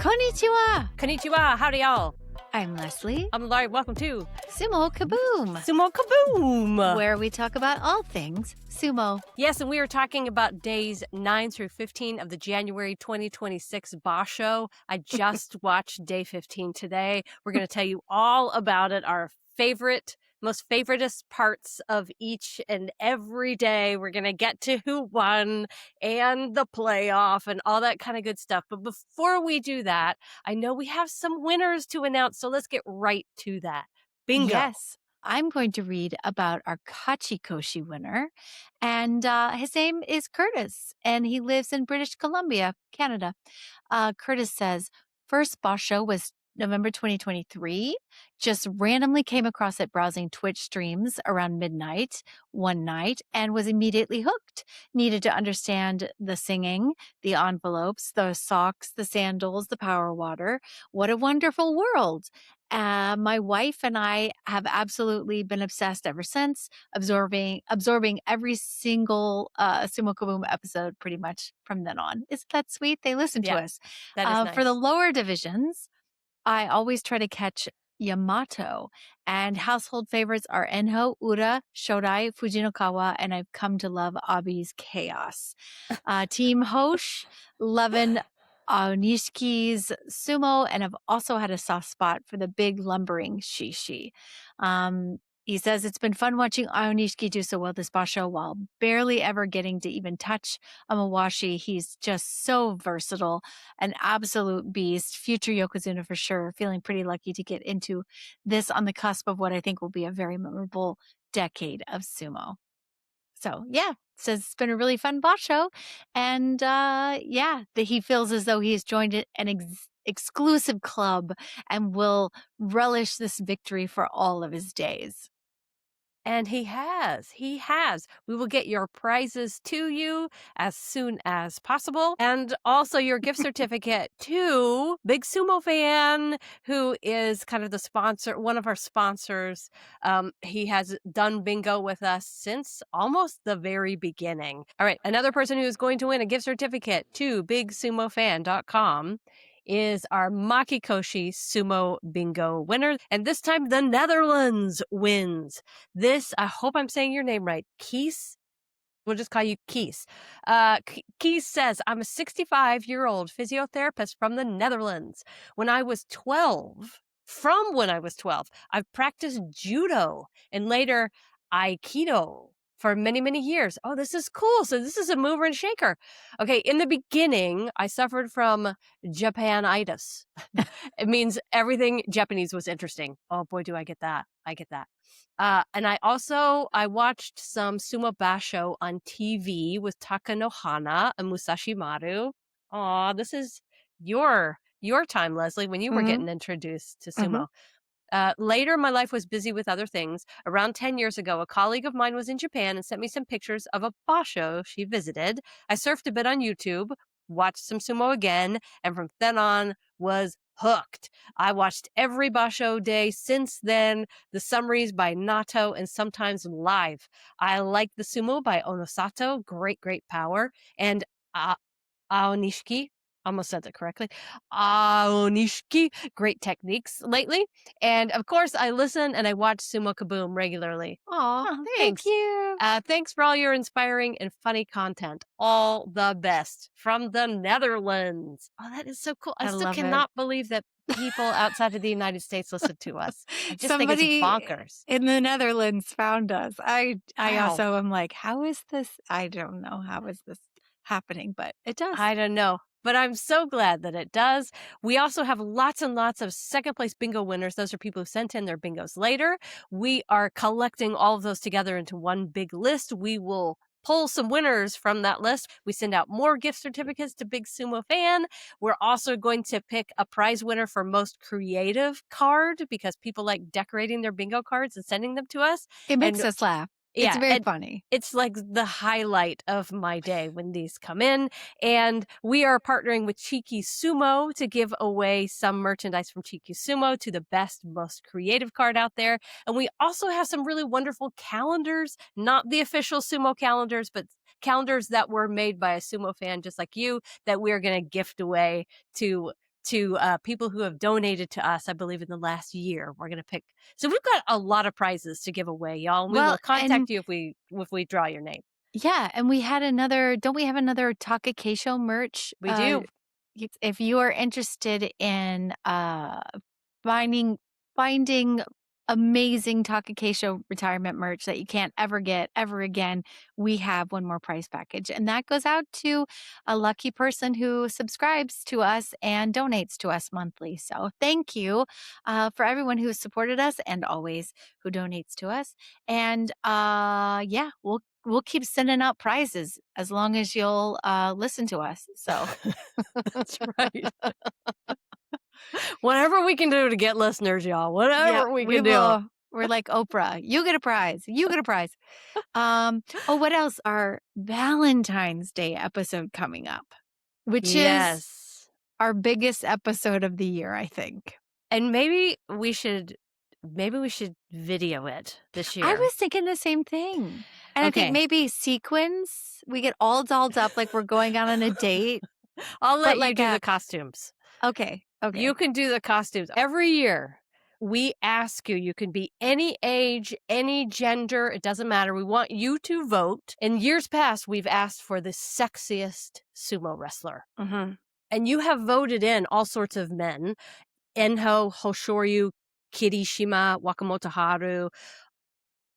Konnichiwa! Konnichiwa, howdy y'all. I'm Leslie. I'm Laurie, welcome to Sumo Kaboom! Sumo Kaboom! Where we talk about all things sumo. Yes, and we are talking about days 9 through 15 of the January 2026 Basho. I just watched day 15 today. We're going to tell you all about it, our most favoritist parts of each and every day. We're going to get to who won and the playoff and all that kind of good stuff. But before we do that, I know we have some winners to announce, so let's get right to that. Bingo. Yes. I'm going to read about our Kachikoshi winner, and his name is Curtis, and he lives in British Columbia, Canada. Curtis says, first Basho was November 2023. Just randomly came across it browsing Twitch streams around midnight one night and was immediately hooked. Needed to understand the singing, the envelopes, the socks, the sandals, the power water. What a wonderful world. My wife and I have absolutely been obsessed ever since, absorbing every single Sumo Kaboom episode pretty much from then on. Isn't that sweet? They listen to us. That is nice. For the lower divisions, I always try to catch Yamato, and household favorites are Enho, Ura, Shodai, Fujinokawa, and I've come to love Abi's Chaos. Team Hosh, loving Aonishiki's sumo, and I've also had a soft spot for the big lumbering Shishi. He says it's been fun watching Aonishiki do so well this Basho while barely ever getting to even touch a Mawashi. He's just so versatile, an absolute beast. Future Yokozuna for sure. Feeling pretty lucky to get into this on the cusp of what I think will be a very memorable decade of sumo. So yeah, says it's been a really fun Basho, and that he feels as though he's joined an exclusive club and will relish this victory for all of his days. And he has. We will get your prizes to you as soon as possible. And also your gift certificate to Big Sumo Fan, who is kind of the sponsor, one of our sponsors. He has done bingo with us since almost the very beginning. All right. Another person who is going to win a gift certificate to bigsumofan.com is our Makikoshi Sumo Bingo winner. And this time the Netherlands wins. This, I hope I'm saying your name right, Kies. We'll just call you Kies. Kies says, I'm a 65-year-old physiotherapist from the Netherlands. From when I was 12, I've practiced judo and later Aikido for many, many years. Oh, this is cool. So this is a mover and shaker. Okay, in the beginning, I suffered from Japanitis. It means everything Japanese was interesting. Oh boy, do I get that. And I watched some Sumo Basho on TV with Taka no Hana and Musashi Maru. Aw, this is your time, Leslie, when you were getting introduced to sumo. Later, my life was busy with other things. Around 10 years ago, a colleague of mine was in Japan and sent me some pictures of a Basho she visited. I surfed a bit on YouTube, watched some sumo again, and from then on was hooked. I watched every Basho day since then, the summaries by Nato, and sometimes live. I like the sumo by Onosato, great power, and Aonishiki. Almost said that correctly. Aonishiki, great techniques lately. And of course, I listen and I watch Sumo Kaboom regularly. Aw, thanks. Thank you. Thanks for all your inspiring and funny content. All the best from the Netherlands. Oh, that is so cool. I still cannot believe that people outside of the United States listen to us. I just think it's bonkers. In the Netherlands found us. I also am like, how is this? I don't know. How is this happening? But it does. I don't know. But I'm so glad that it does. We also have lots and lots of second place bingo winners. Those are people who sent in their bingos later. We are collecting all of those together into one big list. We will pull some winners from that list. We send out more gift certificates to Big Sumo Fan. We're also going to pick a prize winner for most creative card because people like decorating their bingo cards and sending them to us. It makes us laugh. It's very funny. It's like the highlight of my day when these come in. And we are partnering with Cheeky Sumo to give away some merchandise from Cheeky Sumo to the best, most creative card out there. And we also have some really wonderful calendars, not the official sumo calendars, but calendars that were made by a sumo fan just like you that we're going to gift away to to people who have donated to us, I believe, in the last year. We're going to pick. So we've got a lot of prizes to give away, y'all. We Well, will contact and you if we draw your name. yeah, and we had another don't we have another Takakeisho merch? We do. If you are interested in finding finding amazing Takakeisho retirement merch that you can't ever get ever again, we have one more prize package. And that goes out to a lucky person who subscribes to us and donates to us monthly. So thank you for everyone who has supported us and always who donates to us. And yeah, we'll keep sending out prizes as long as you'll listen to us. So That's right. Whatever we can do to get listeners, y'all. yeah, Whatever we we can do. will. We're like Oprah. You get a prize. You get a prize. Oh, what else? Our Valentine's Day episode coming up, which is Yes. our biggest episode of the year, I think. And maybe we should video it this I year. was thinking the same thing. And I think Okay. maybe sequins, we get all dolled up like we're going out on a date, I'll but let you like do the costumes. okay, You okay. can do the costumes. Every year, we ask you, you can be any age, any gender, it doesn't matter. We want you to vote. In years past, we've asked for the sexiest sumo wrestler. Mm-hmm. And you have voted in all sorts of men. Enho, Hoshoryu, Kirishima, Wakamoto Haru.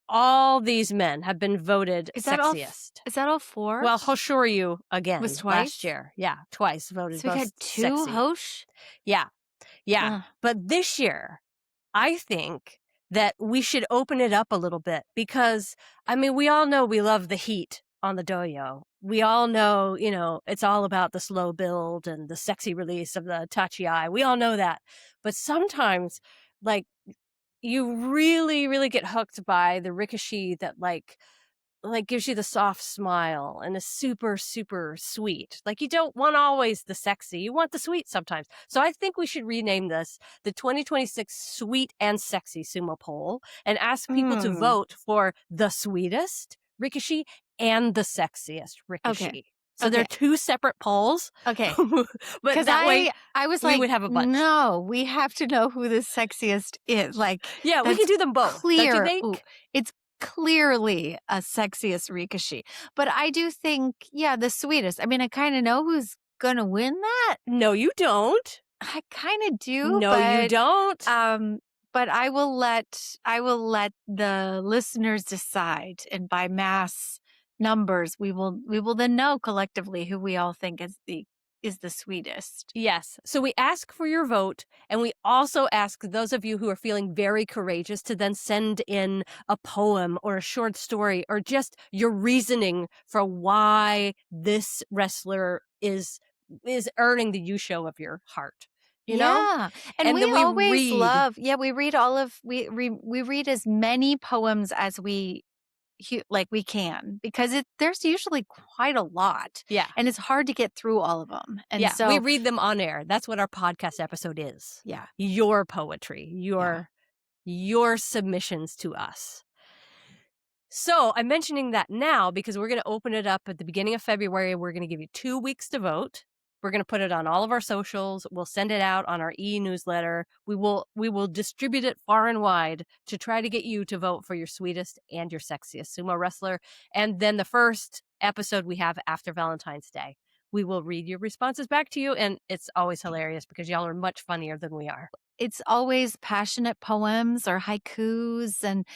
All these men have been voted Is that sexiest. is that all four? Well, Hoshoryu Was again last twice? year. Yeah, twice voted So we had most two sexy. Hosh? Yeah, yeah. Ugh. But this year, I think that we should open it up a little bit because, I mean, we all know we love the heat on the doyo. We all know, it's all about the slow build and the sexy release of the tachi. We all know that. But sometimes, like, you really, really get hooked by the rikishi that gives you the soft smile and is super, super sweet. Like you don't want always the sexy. You want the sweet sometimes. So I think we should rename this the 2026 Sweet and Sexy Sumo Poll and ask people to Mm. vote for the sweetest rikishi and the sexiest Okay. rikishi. So they're Okay. two separate polls. Okay. But Because that way I was we like, would have a bunch. no, we have to know who the sexiest is. Like, Yeah, we can that's do them both. Don't you clear. think? Ooh, it's clearly a sexiest Rikashi. But I do think, yeah, the sweetest. I mean, I kind of know who's gonna win that. No, you don't. I kind of do, No, you don't. but I will let the listeners decide, and by mass numbers, we will then know collectively who we all think is the sweetest. Yes. So we ask for your vote, and we also ask those of you who are feeling very courageous to then send in a poem or a short story or just your reasoning for why this wrestler is earning the Yusho of your heart. You know? Yeah. And And we then we always read. love, yeah, we read we read as many poems as we can because there's usually quite a lot Yeah. and it's hard to get through all of them. And Yeah. We so, read them on air. That's what our podcast episode is. yeah. Your poetry, Yeah. your submissions to us. So I'm mentioning that now because we're going to open it up at the beginning of February. We're going to give you 2 weeks to vote. We're going to put it on all of our socials. We'll send it out on our e-newsletter. We will distribute it far and wide to try to get you to vote for your sweetest and your sexiest sumo wrestler. And then the first episode we have after Valentine's Day, we will read your responses back to you. And it's always hilarious because y'all are much funnier than we are. It's always passionate poems or haikus and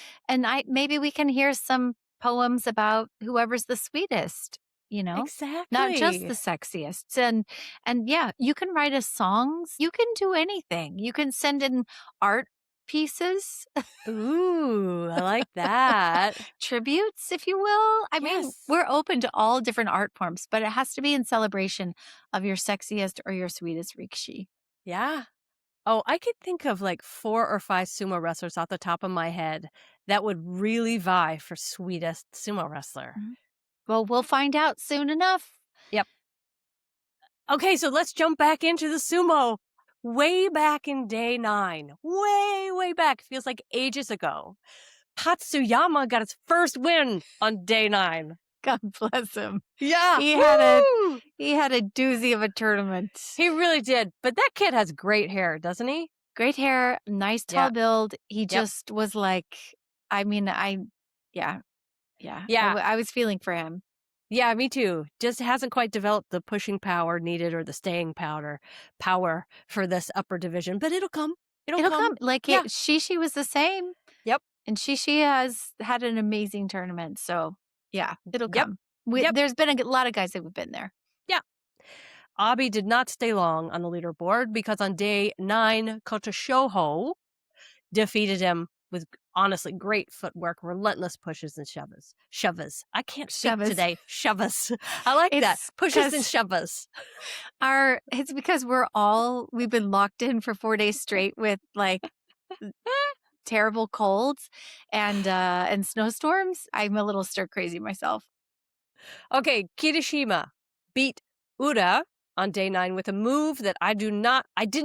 maybe we can hear some poems about whoever's the sweetest, not just Exactly. the sexiest. And yeah, you can write us songs. You can do anything. You can send in art pieces, Ooh, I like that. tributes, if you will. I mean, Yes. we're open to all different art forms, but it has to be in celebration of your sexiest or your sweetest rikishi. Yeah. Oh, I could think of like 4 or 5 sumo wrestlers off the top of my head that would really vie for sweetest sumo wrestler. Mhm. Well, we'll find out soon enough. Yep. Okay, so let's jump back into the sumo. Way back in day 9. Way, way back. Feels like ages ago. Tatsuyama got its first win on day 9. God bless him. Yeah. He had a Woo! he had a doozy of a tournament. He really did. But that kid has great hair, doesn't he? Great hair, nice Yeah. tall build. He Yep. just was like, I mean, yeah, yeah. Yeah. I was feeling for him. Yeah, me too. Just hasn't quite developed the pushing power needed or the staying power for this upper division, but it'll come. It'll It'll come. come. Like Yeah. Shishi was the same, Yep. and Shishi has had an amazing tournament. So yeah, it'll Yep. come. Yep. There's been a lot of guys that have been there. Yeah. Abi did not stay long on the leaderboard because on day 9, Kotoshoho defeated him with honestly great footwork, relentless pushes and shoves. I can't speak Shovas. today. Shoves. I like that. It's Pushes and 'cause shoves. it's because we've been locked in for 4 days straight with like terrible colds and snowstorms. I'm a little stir crazy myself. Okay, Kirishima beat Ura on day 9 with a move that I didn't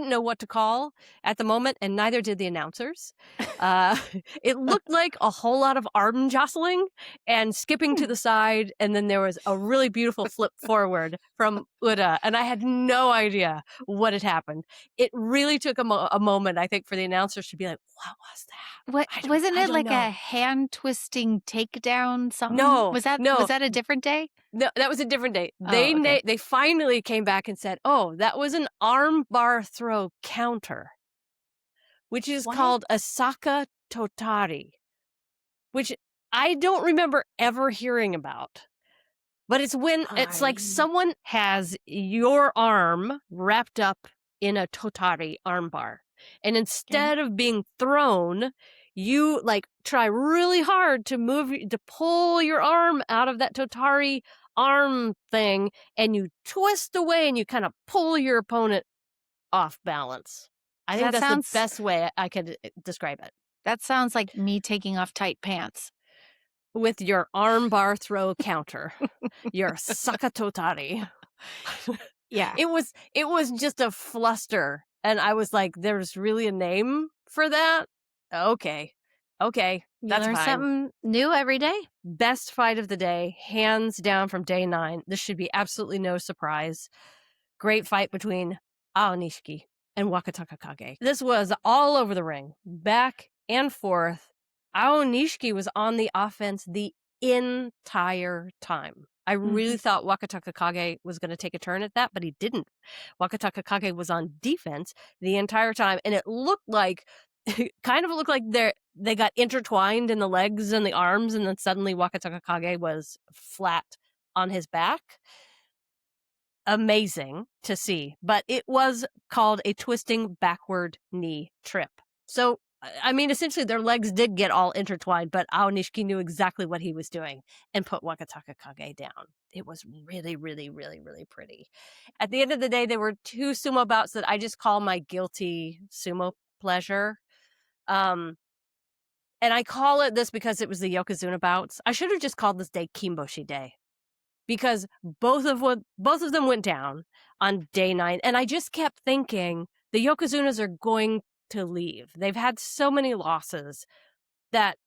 know what to call at the moment, and neither did the announcers. Uh, it looked like a whole lot of arm jostling and skipping to the side, and then there was a really beautiful flip forward from Ura, and I had no idea what had happened. It really took a moment, I think, for the announcers to be like, what was that? Wasn't I it don't like know. a hand twisting takedown something? No, Was no. that a different day? No, that was a different day. Oh, okay. They finally came back and said, "Oh, that was an arm bar throw counter, which is What? called a Saka Totari, which I don't remember ever hearing about." But it's when it's like I someone has your arm wrapped up in a Totari armbar. And okay. instead of being thrown, you like try really hard to pull your arm out of that Totari arm thing, and you twist away and you kind of pull your opponent off balance. I think That that's the sounds best way I could describe it. that sounds like me taking off tight pants. With your armbar throw counter, your Sakatotari. Yeah. It was just a fluster, and I was like, "There's really a name for that? Okay, You that's learn fine." something new every day. Best fight of the day, hands down from day 9. This should be absolutely no surprise. Great fight between Aonishiki and Wakataka Kage. This was all over the ring, back and forth. Aonishiki was on the offense the entire time. I really Mhm. thought Wakataka Kage was going to take a turn at that, but he didn't. Wakataka Kage was on defense the entire time, and it looked like they got intertwined in the legs and the arms, and then suddenly Wakataka Kage was flat on his back. Amazing to see, but it was called a twisting backward knee trip. So, I mean, essentially their legs did get all intertwined, but Aonishiki knew exactly what he was doing and put Wakataka Kage down. It was really, really, really, really pretty. At the end of the day, there were 2 sumo bouts that I just call my guilty sumo pleasure. And I call it this because it was the Yokozuna bouts. I should have just called this day Kimboshi Day, because both of them went down on day 9, and I just kept thinking the Yokozunas are going to leave. They've had so many losses that,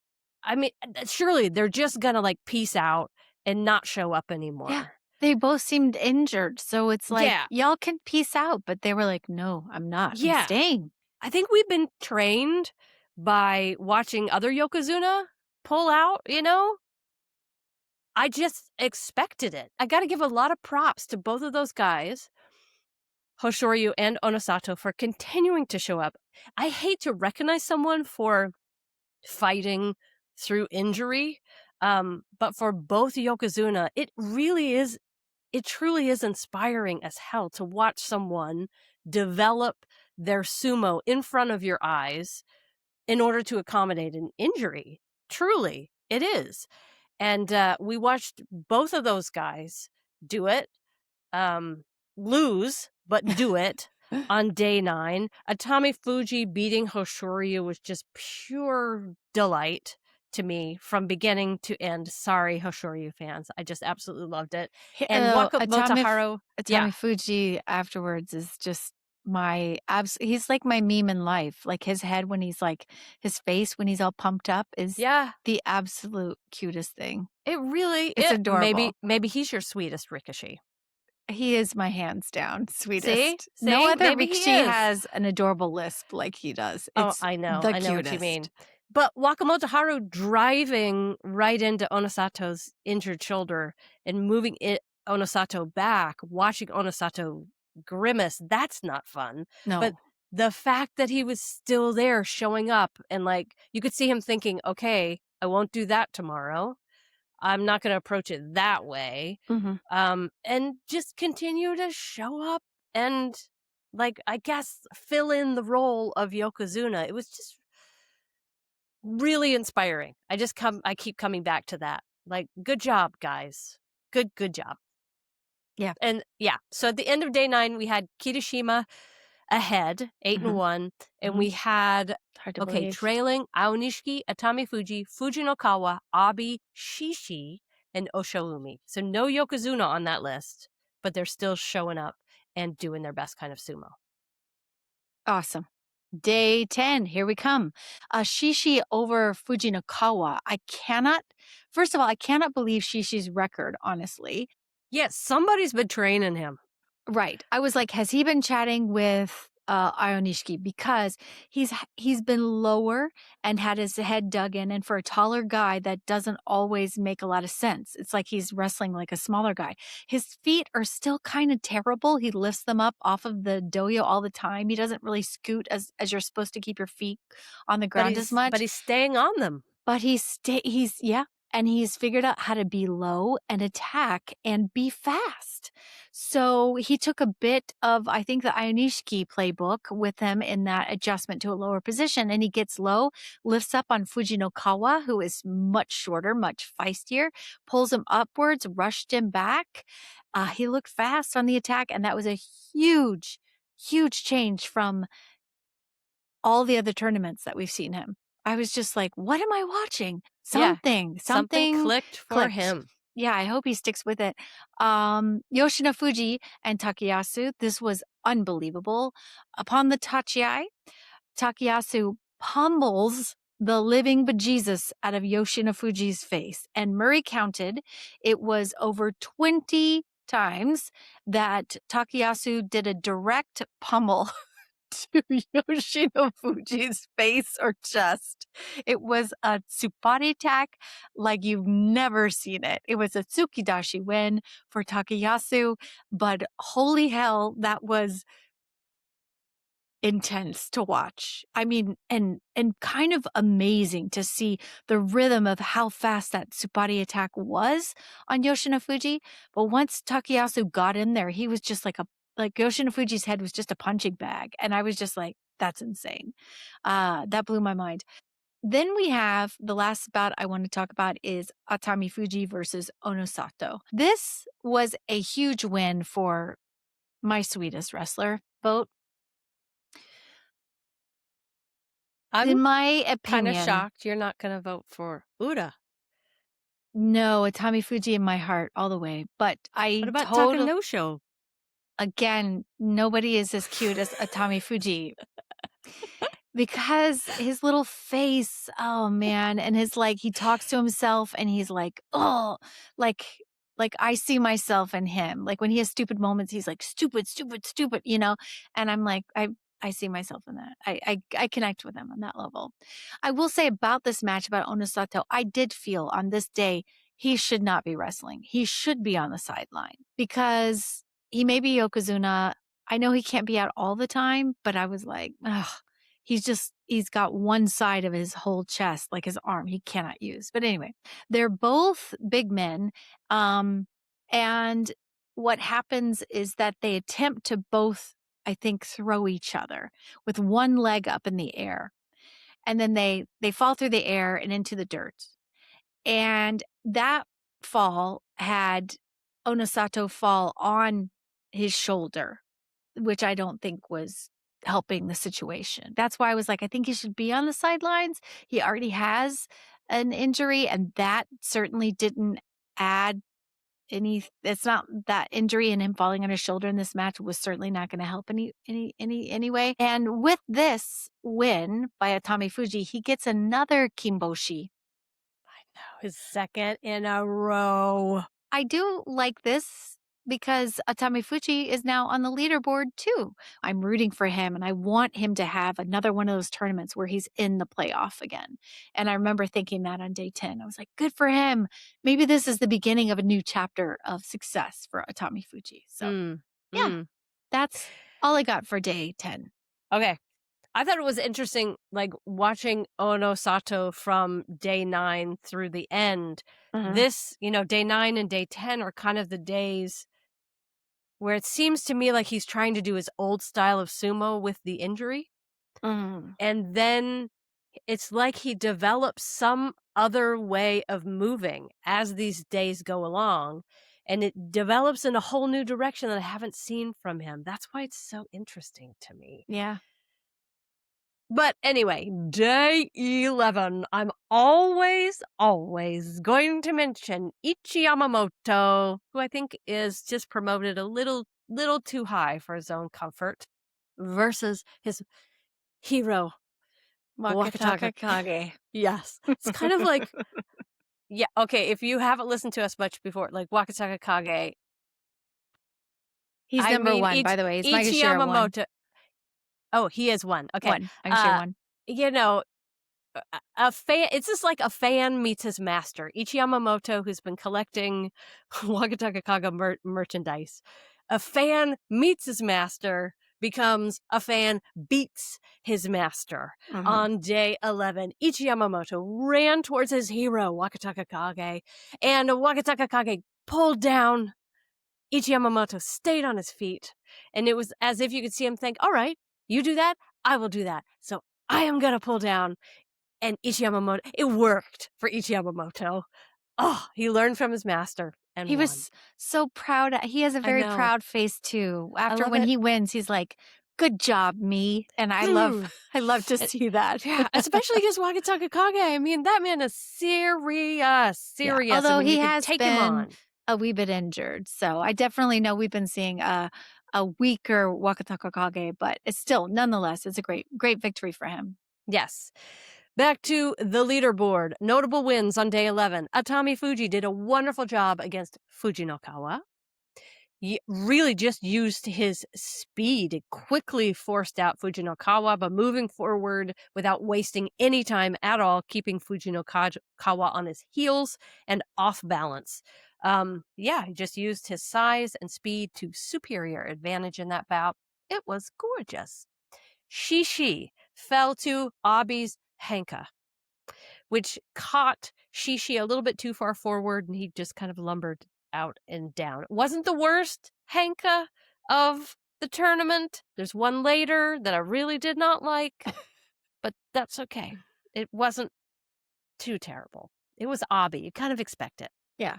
I mean, surely they're just gonna like peace out and not show up Yeah. anymore. They both seemed injured. So it's like, Yeah, y'all can peace out. But they were like, no, I'm not. I'm yeah. staying. I think we've been trained by watching other Yokozuna pull out, you know? I just expected it. I got to give a lot of props to both of those guys, Hoshoryu and Onosato, for continuing to show up. I hate to recognize someone for fighting through injury, but for both Yokozuna, it truly is inspiring as hell to watch someone develop their sumo in front of your eyes in order to accommodate an injury. Truly, it is. And we watched both of those guys do it, lose, but do it on day 9. Atamifuji beating Hoshoryu was just pure delight to me from beginning to end. Sorry, Hoshoryu fans. I just absolutely loved it. And Wakamoto Haru, yeah, Atamifuji afterwards is just he's like my meme in life. Like his head when he's like his face when he's all pumped up is Yeah, the absolute cutest thing. it really It's it adorable. maybe he's your sweetest Rikishi. He is my hands down See? sweetest. No See? other Maybe he Rikshi is. has an adorable lisp like he does. Oh, It's the I know what you mean. cutest. But Wakamoto Haru driving right into Onosato's injured shoulder and moving Onosato back, watching Onosato grimace, that's not fun. But No. the fact that he was still there showing up and like you could see him thinking, okay, I won't do that tomorrow. I'm not going to approach it that way. Mhm. And just continue to show up and like I guess fill in the role of Yokozuna. It was just really inspiring. I keep coming back to that. Like good job, guys. Good job. Yeah. And yeah, so at the end of day 9 we had Kirishima ahead, 8 and Mhm. 1, and Mhm. we had Hard to okay, believe. trailing Aonishiki, Atamifuji, Fujinokawa, Abi, Shishi, and Oshoumi. So no Yokozuna on that list, but they're still showing up and doing their best kind of sumo. Awesome. Day 10, here we come. Shishi over Fujinakawa. First of all, I cannot believe Shishi's record, honestly. Yes, somebody's been training him. Right. I was like, has he been chatting with Aonishiki? Because he's been lower and had his head dug in. And for a taller guy, that doesn't always make a lot of sense. It's like he's wrestling like a smaller guy. His feet are still kind of terrible. He lifts them up off of the doyo all the time. He doesn't really scoot as you're supposed to keep your feet on the ground as But much. he's staying on them. But and he's figured out how to be low and attack and be fast. So he took a bit of, I think, the Ionishiki playbook with him in that adjustment to a lower position. And he gets low, lifts up on Fujinokawa, who is much shorter, much feistier, pulls him upwards, rushed him back. He looked fast on the attack. And that was a huge, huge change from all the other tournaments that we've seen him. I was just like, what am I watching? Yeah, something Something clicked for clicked. him. Yeah, I hope he sticks with it. Yoshino Fuji and Takayasu, this was unbelievable. Upon the tachiai, Takayasu pummels the living bejesus out of Yoshino Fuji's face. And Murray counted it was over 20 times that Takayasu did a direct pummel to Yoshino Fuji's face or chest. It was a Tsupari attack like you've never seen it. It was a Tsukidashi win for Takayasu, but holy hell, that was intense to watch. I mean, and kind of amazing to see the rhythm of how fast that Tsupari attack was on Yoshino Fuji. But once Takayasu got in there, he was just like Yoshino Fuji's head was just a punching bag. And I was just like, that's insane. That blew my mind. Then we have the last bout I want to talk about is Atamifuji versus Onosato. This was a huge win for my sweetest wrestler vote. I'm In my kind of opinion, shocked you're not going to vote for Uda. no, Atamifuji in my heart all the way. But What I about total Takanosho? again, nobody is as cute as Atamifuji because his little face, oh man, and his like he talks to himself and he's like, oh, like like I see myself in him. Like when he has stupid moments, he's like stupid, stupid, stupid, you know. And I'm like, I see myself in that. I connect with him on that level. I will say about this match about Onosato, I did feel on this day he should not be wrestling. He should be on the sideline because he may be Yokozuna. I know he can't be out all the time, but I was like, ugh, he's got one side of his whole chest, like his arm, he cannot use. But anyway, they're both big men. And what happens is that they attempt to both, I think, throw each other with one leg up in the air. And then they fall through the air and into the dirt. And that fall had Onosato fall on his shoulder, which I don't think was helping the situation. That's why I was like, I think he should be on the sidelines. He already has an injury, and that certainly didn't add it's not that injury and him falling on his shoulder in this match was certainly not gonna help anyway. And with this win by Atamifuji, he gets another kimboshi. His second in a row. I do like this because Atamifuji is now on the leaderboard too. I'm rooting for him and I want him to have another one of those tournaments where he's in the playoff again. And I remember thinking that on day 10. I was like, good for him. Maybe this is the beginning of a new chapter of success for Atamifuji. So, Mm, yeah, mm. that's all I got for day 10. Okay. I thought it was interesting, like, watching Ono Sato from day 9 through the end. Mhm, This, day 9 and day 10 are kind of the days where it seems to me like he's trying to do his old style of sumo with the injury. mhm. And then it's like he develops some other way of moving as these days go along. And it develops in a whole new direction that I haven't seen from him. That's why it's so interesting to me. Yeah. But anyway, day 11. I'm always, always going to mention Ichi Yamamoto, who I think is just promoted a little too high for his own comfort, versus his hero, Wakataka. Wakataka Kage. Yes. It's kind of like, yeah, okay, if you haven't listened to us much before, like Wakataka Kage, He's I number mean, one, by the way. He's my Ichi share of one. Yamamoto. Oh, he is one. Okay. One. I can share Uh, one. you know, a fan, it's just like a fan meets his master. Ichi Yamamoto, who's been collecting Wakataka Kaga merchandise. A fan meets his master, becomes a fan beats his master. Mhm. On day 11, Ichi Yamamoto ran towards his hero, Wakataka Kage, and Wakataka Kage pulled down. Ichi Yamamoto stayed on his feet, and it was as if you could see him think, all right, you do that, I will do that. So I am going to pull down. And Ichi Yamamoto, it worked for Ichi Yamamoto. Oh, he learned from his master and He won. was so proud. He has a I very know. proud face too. I After love when it. he wins, he's like, "Good job, me." And I love Mm. I love to see that. Yeah, especially against Wakataka Kage. I mean, that man is Yeah. serious. I Although mean, you he could has take him been on. a wee bit injured. So I definitely know we've been seeing a weaker Wakataka Kage, but it's still nonetheless it's a great victory for him. Yes. Back to the leaderboard. Notable wins on day 11. Atamifuji did a wonderful job against Fujinokawa. Really just used his speed. It quickly forced out Fujinokawa, but moving forward without wasting any time at all, keeping Fujinokawa on his heels and off balance. He just used his size and speed to superior advantage in that bout. It was gorgeous. Shishi fell to Abi's Henka, which caught Shishi a little bit too far forward, and he just kind of lumbered out and down. It wasn't the worst Henka of the tournament. There's one later that I really did not like, but that's okay. It wasn't too terrible. It was Abi. You kind of expect it. Yeah.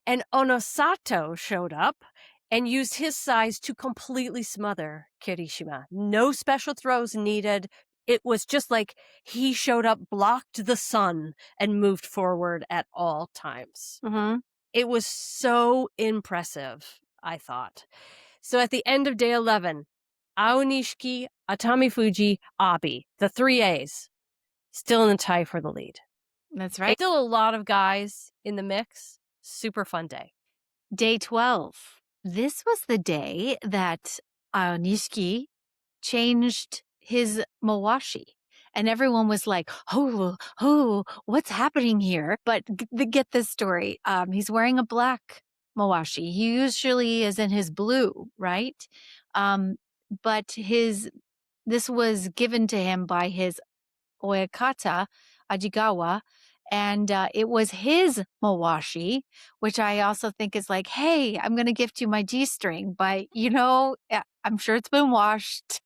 And Onosato showed up and used his size to completely smother Kirishima. No special throws needed. It was just like he showed up, blocked the sun, and moved forward at all times. Mhm. It was so impressive, I thought. So at the end of day 11, Aonishiki, Atamifuji, Abi, the three A's, still in the tie for the lead. That's right. It's still a lot of guys in the mix. Super fun day. Day 12. This was the day that Nishiki changed his mawashi. And everyone was like, what's happening here? But get this story. He's wearing a black mawashi. He usually is in his blue, right? But this was given to him by his Oyakata Ajigawa, and it was his mawashi, which I also think is like, hey, I'm going to gift you my G string, but I'm sure it's been washed.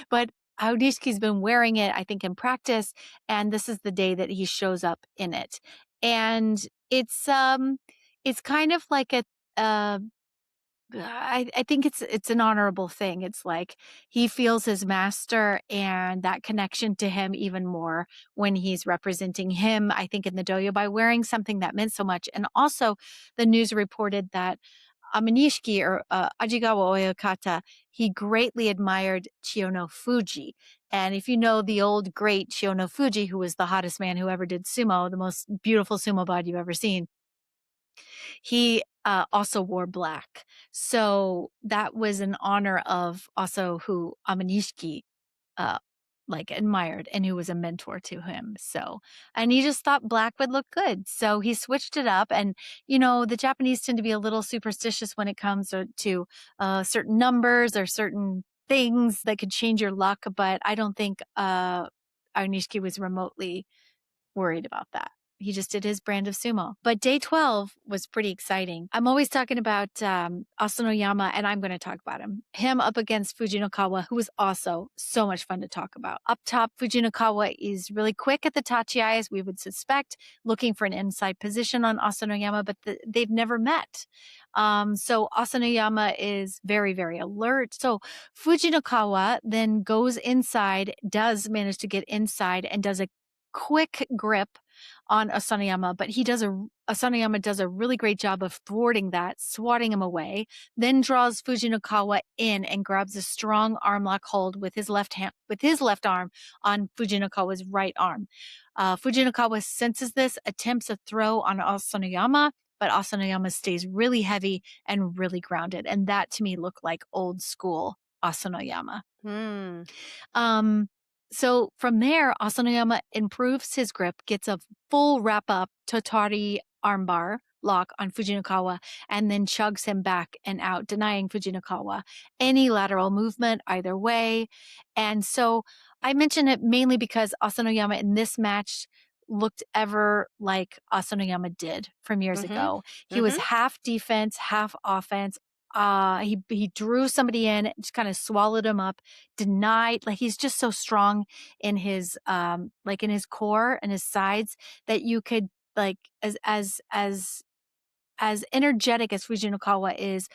But Audishki's been wearing it, I think, in practice, and this is the day that he shows up in it, and it's kind of like a I think it's an honorable thing. It's like he feels his master and that connection to him even more when he's representing him, I think, in the dojo by wearing something that meant so much. And also, the news reported that Amanishiki or Ajigawa Oyakata, he greatly admired Chiyono Fuji. And if you know the old great Chiyono Fuji, who was the hottest man who ever did sumo, the most beautiful sumo bod you've ever seen, he also wore black. So that was in honor of also who Amanishiki uh, like admired and who was a mentor to him. So, and he just thought black would look good. So he switched it up. And, the Japanese tend to be a little superstitious when it comes to certain numbers or certain things that could change your luck. But I don't think Aonishiki was remotely worried about that. He just did his brand of sumo. But day 12 was pretty exciting. I'm always talking about Asanoyama, and I'm going to talk about him. Him up against Fujinokawa, who was also so much fun to talk about. Up top, Fujinokawa is really quick at the tachiai, as we would suspect, looking for an inside position on Asanoyama, but they've never met. So Asanoyama is very, very alert. So Fujinokawa then goes inside, does manage to get inside, and does a quick grip on Asanoyama, but Asanoyama does a really great job of thwarting that, swatting him away, then draws Fujinokawa in and grabs a strong arm lock hold with his left arm on Fujinokawa's right arm. Fujinokawa senses this, attempts a throw on Asanoyama, but Asanoyama stays really heavy and really grounded. And that to me looked like old school Asanoyama. Hmm. So from there, Asanoyama improves his grip, gets a full wrap up Totari armbar lock on Fujinokawa, and then chugs him back and out, denying Fujinokawa any lateral movement either way. And so I mention it mainly because Asanoyama in this match looked ever like Asanoyama did from years Mm-hmm. ago. He was Mm-hmm. half defense, half offense. He drew somebody in, just kind of swallowed him up, denied, like he's just so strong in his like in his core and his sides that you could like as energetic as Fujinokawa is,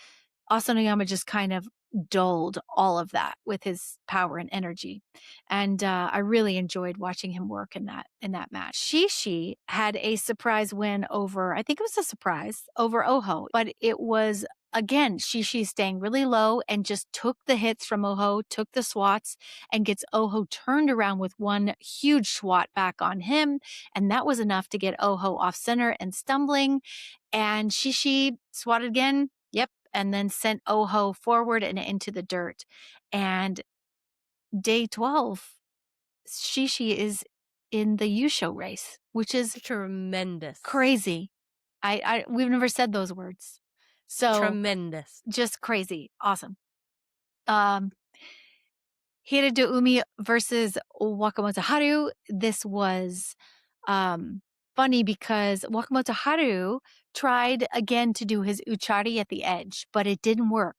Asanoyama just kind of dulled all of that with his power and energy. And I really enjoyed watching him work in that match. Shishi had a surprise win over, I think it was a surprise, over Oho, but it was again Shishi staying really low and just took the hits from Oho, took the swats, and gets Oho turned around with one huge swat back on him. And that was enough to get Oho off center and stumbling. And Shishi swatted again. Yep. And then sent Oho forward and into the dirt. And day 12, Shishi is in the Yusho race, which is Tremendous. crazy. We've never said those words. So Tremendous. just crazy. Awesome. Um, Hiroto Umi versus Wakamoto Haru. This was funny because Wakamoto Haru tried again to do his uchari at the edge, but it didn't work.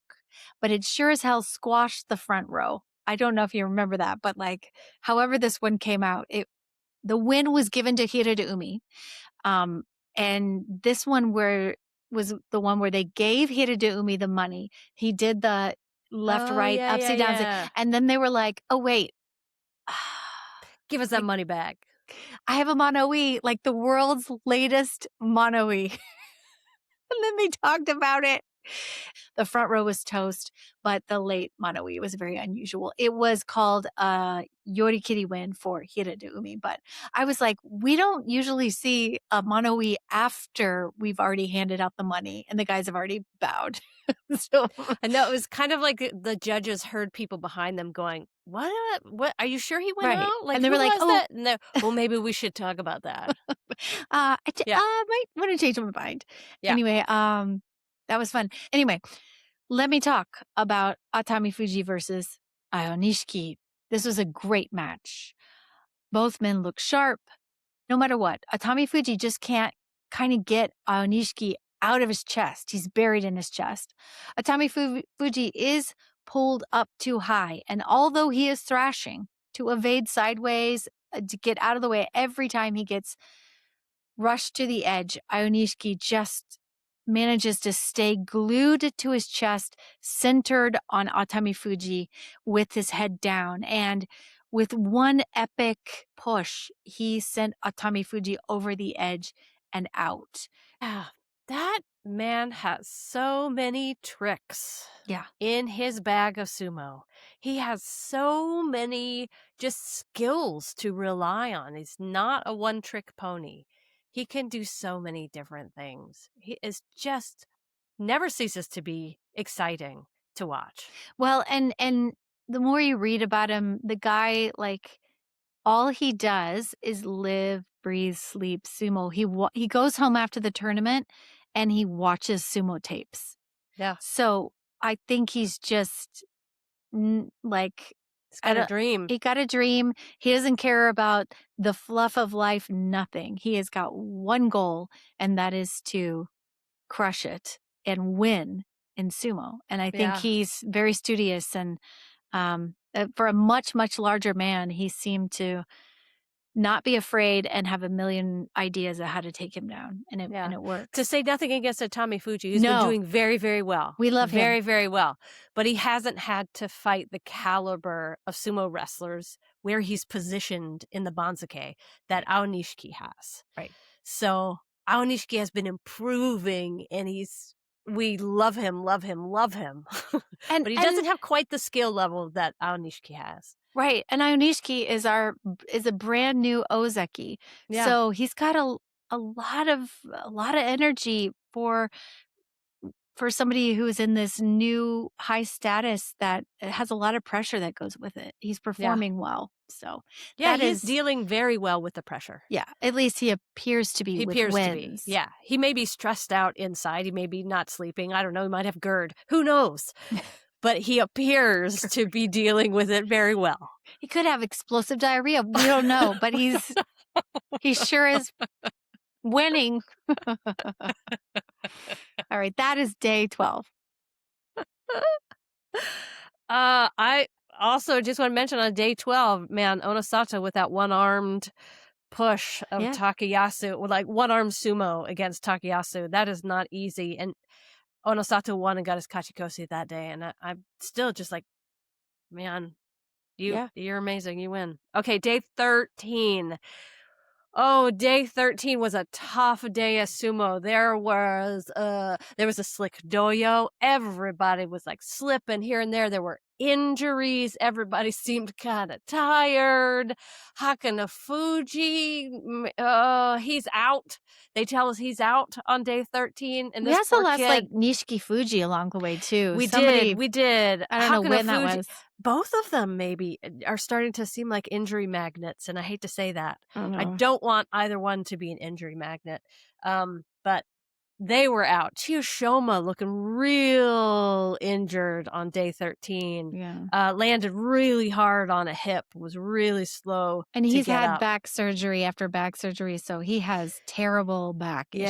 But it sure as hell squashed the front row. I don't know if you remember that, but like, however this one came out, the win was given to Hiroto Umi. And this one was the one where they gave Hiroto Umi the money. He did the left, Oh, right, yeah, yeah, upside down. yeah. And then they were like, oh, wait. Give us that Like, money back. I have a mono-e, like the world's latest mono-e. And then they talked about it. The front row was toast, but the late mono-e was very unusual. It was called a Yorikiri win for Hiroto Umi, but I was like, we don't usually see a mono-e after we've already handed out the money and the guys have already bowed. So I know it was kind of like the judges heard people behind them going, "What? What? Are you sure he went right. out? Like And they were who like, was oh, that?" And well, maybe we should talk about that. Yeah, I might want to change my mind. yeah. Anyway, that was fun. Anyway, let me talk about Atamifuji versus Aonishiki. This was a great match. Both men look sharp, no matter what. Atamifuji just can't kind of get Aonishiki out of his chest. He's buried in his chest. Atamifuji is pulled up too high, and although he is thrashing to evade sideways, to get out of the way every time he gets rushed to the edge, Aonishiki just manages to stay glued to his chest, centered on Atamifuji with his head down. And with one epic push, he sent Atamifuji over the edge and out. Yeah, that man has so many tricks Yeah. in his bag of sumo. He has so many just skills to rely on. He's not a one trick pony. He can do so many different things. He is just never ceases to be exciting to watch. Well, and the more you read about him, the guy, like, all he does is live, breathe, sleep sumo. He goes home after the tournament and he watches sumo tapes. Yeah. So I think he's just like, It's I got a don't. dream. He got a dream. He doesn't care about the fluff of life. Nothing. He has got one goal, and that is to crush it and win in sumo. And I think Yeah. he's very studious. And for a much, much larger man, he seemed to not be afraid and have a million ideas of how to take him down. And Yeah. it To works. say nothing against Atamifuji, who's been No, doing very, very well. we love him. Very, very well. But he hasn't had to fight the caliber of sumo wrestlers where he's positioned in the Banzuke that Aonishiki has. Right. So Aonishiki has been improving and we love him, love him, love him. And But he doesn't have quite the skill level that Aonishiki has. right. And Aonishiki is a brand new Ozeki. Yeah. So he's got a lot of energy for somebody who's in this new high status that has a lot of pressure that goes with it. He's performing well. So Yeah, that he's is, dealing very well with the pressure. yeah, at least he appears to be He with appears to be. wins. Yeah. He may be stressed out inside. He may be not sleeping. I don't know. He might have GERD. Who knows? But he appears to be dealing with it very well. He could have explosive diarrhea. We don't know, but he sure is winning. All right, that is day 12. I also just want to mention on day 12, man, Onosato with that one-armed push of Yeah. Takayasu, with like one-armed sumo against Takayasu. That is not easy. And Onosato won and got his Kachikoshi that day. And I'm still just like, man, you're amazing. You win. Okay, day 13. Oh, day 13 was a tough day of sumo. There was a slick doyo. Everybody was like slipping here and there. There were injuries. Everybody seemed kind of tired. Hakanafuji, he's out. They tell us he's out on day 13. And We this also poor lost kid, like Nishiki Fuji along the way too. we Somebody, did. I don't know when that Hakanafuji, was. both of them maybe are starting to seem like injury magnets, and I hate to say that. I know. don't want either one to be an injury magnet. But they were out. Chiyoshoma looking real injured on day 13. Yeah. Landed really hard on a hip, was really slow. And to he's get had up. back surgery after back surgery, so he has terrible back issues.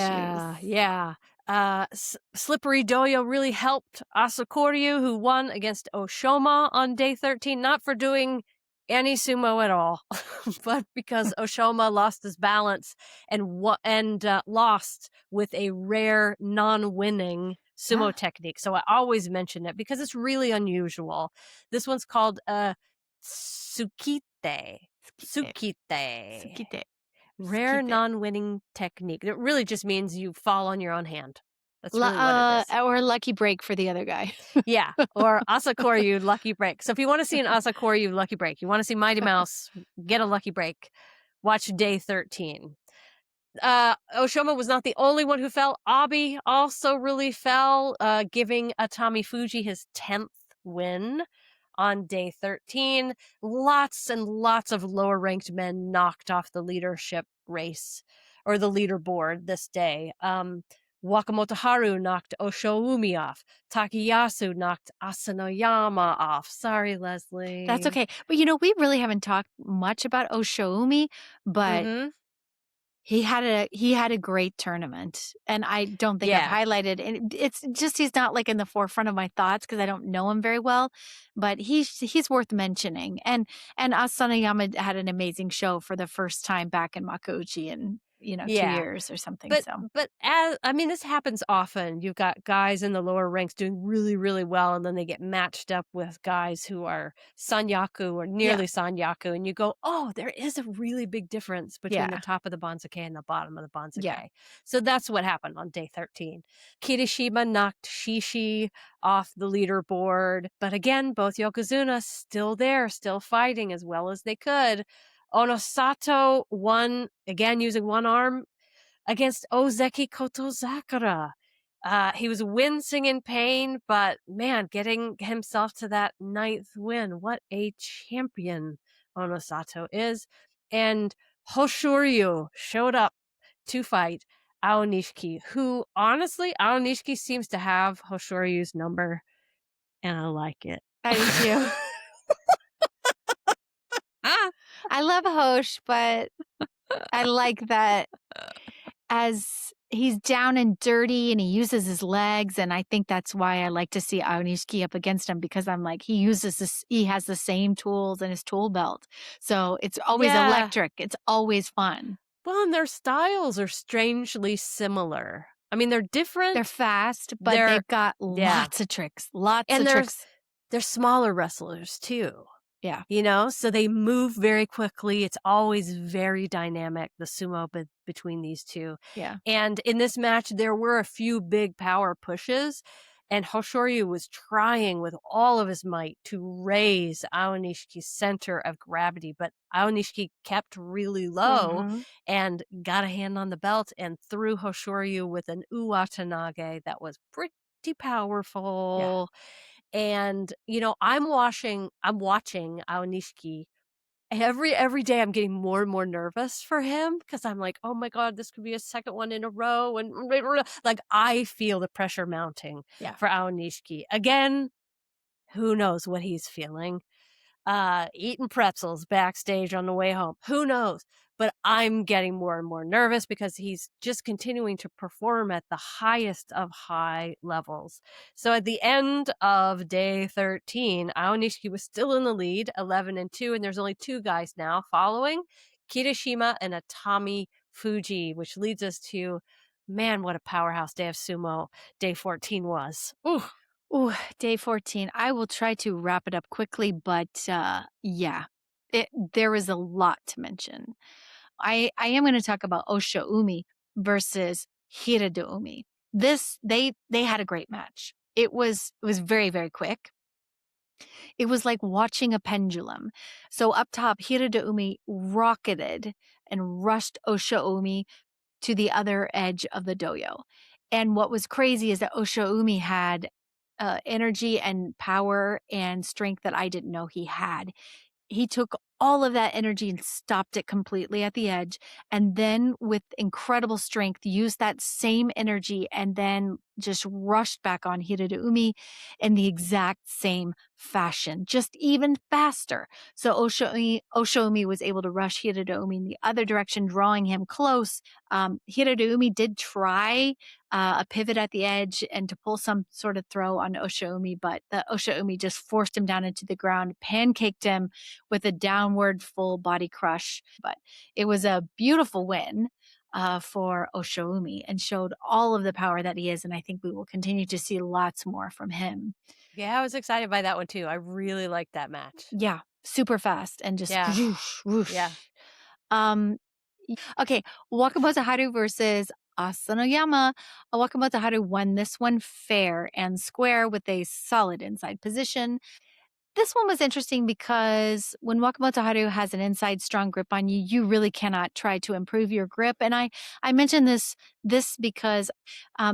Yeah. Slippery Doyo really helped Asakoryu, who won against Oshoma on day 13, not for doing any sumo at all, but because Oshoma lost his balance and lost with a rare non-winning sumo Yeah. technique. So I always mention it because it's really unusual. This one's called Tsukite. Tsukite. Rare Tsukite. non-winning technique. It really just means you fall on your own hand. That's really what it is. Or lucky break for the other guy. Yeah, or Asakoryu lucky break. So if you want to see an Asakoryu lucky break, you want to see Mighty Mouse get a lucky break, watch day 13. Oshoma was not the only one who fell. Abi also really fell, giving Atamifuji his 10th win on day 13. Lots and lots of lower ranked men knocked off the leadership race or the leaderboard this day. Wakamoto Haru knocked Oshoumi off. Takayasu knocked Asanoyama off. Sorry, Leslie. That's okay. But we really haven't talked much about Oshoumi, but he had a great tournament, and I don't think I've highlighted. And it's just he's not like in the forefront of my thoughts because I don't know him very well. But he's worth mentioning. And Asanoyama had an amazing show for the first time back in Makuuchi, and 2 Yeah. years or something, But so but as I mean, this happens often. You've got guys in the lower ranks doing really, really well, and then they get matched up with guys who are Sanyaku or yeah, nearly Sanyaku, and you go, "Oh, there is a really big difference between the yeah, top of the Banzuke and the bottom of the yeah. Banzuke." So that's what happened on day 13. Kirishima knocked Shishi off the leaderboard, but again, both Yokozuna still there, still fighting as well as they could. Onosato won, again using one arm, against Ozeki Kotozakura. He was wincing in pain, but man, getting himself to that ninth win. What a champion Onosato is. And Hoshoryu showed up to fight Aonishiki, who honestly, Aonishiki seems to have Hoshoryu's number, and I like it. I do too. Ah, I love Hosh, but I like that as he's down and dirty and he uses his legs, and I think that's why I like to see Aonishiki up against him because I'm like, he has the same tools in his tool belt. So it's always yeah. electric. It's always fun. Well, and their styles are strangely similar. I mean, they're They're different. fast, but They're they've got Yeah, lots of tricks. Lots and of tricks. they're smaller wrestlers too. Yeah. So they move very quickly. It's always very dynamic, the sumo between these two. Yeah. And in this match, there were a few big power pushes, and Hoshoryu was trying with all of his might to raise Aonishiki's center of gravity, but Aonishiki kept really low Mhm. and got a hand on the belt and threw Hoshoryu with an uwatanage that was pretty Yeah. powerful. And, I'm watching Aonishiki. Every day I'm getting more and more nervous for him because I'm like, "Oh my god, this could be a second one in a row," and like, I feel the pressure mounting Yeah. for Aonishiki. Again, who knows what he's feeling? Eating pretzels backstage on the way home. Who knows? But I'm getting more and more nervous because he's just continuing to perform at the highest of high levels. So at the end of day 13, Aonishiki was still in the lead, 11-2, and there's only two guys now following, Kirishima and Atami Fuji, which leads us to, man, what a powerhouse day of sumo day 14 was. Ooh. Ooh, day 14. I will try to wrap it up quickly, but yeah, there is a lot to mention. I am going to talk about Osho Umi versus Hirado Umi. They had a great match. It was very very quick. It was like watching a pendulum. So up top, Hirado Umi rocketed and rushed Osho Umi to the other edge of the doyo. And what was crazy is that Osho Umi had energy and power and strength that I didn't know he had. He took all of that energy and stopped it completely at the edge, and then with incredible strength used that same energy and then just rushed back on Hiradoumi in the exact same fashion, just even faster. So Oshoumi was able to rush Hiradoumi in the other direction, drawing him close. Hiradoumi did try a pivot at the edge and to pull some sort of throw on Oshoumi, but the Oshoumi just forced him down into the ground, pancaked him with a downward full body crush. But it was a beautiful win for Oshoumi and showed all of the power that he is. And I think we will continue to see lots more from him. Yeah, I was excited by that one too. I really liked that match. Yeah, super fast and just Yeah, whoosh, whoosh. yeah. Um, okay, Wakamoto Haru versus Asanoyama. Wakamoto Haru won this one fair and square with a solid inside position. This one was interesting because when Wakamoto Haru has an inside strong grip on you, you really cannot try to improve your grip. And I mentioned this because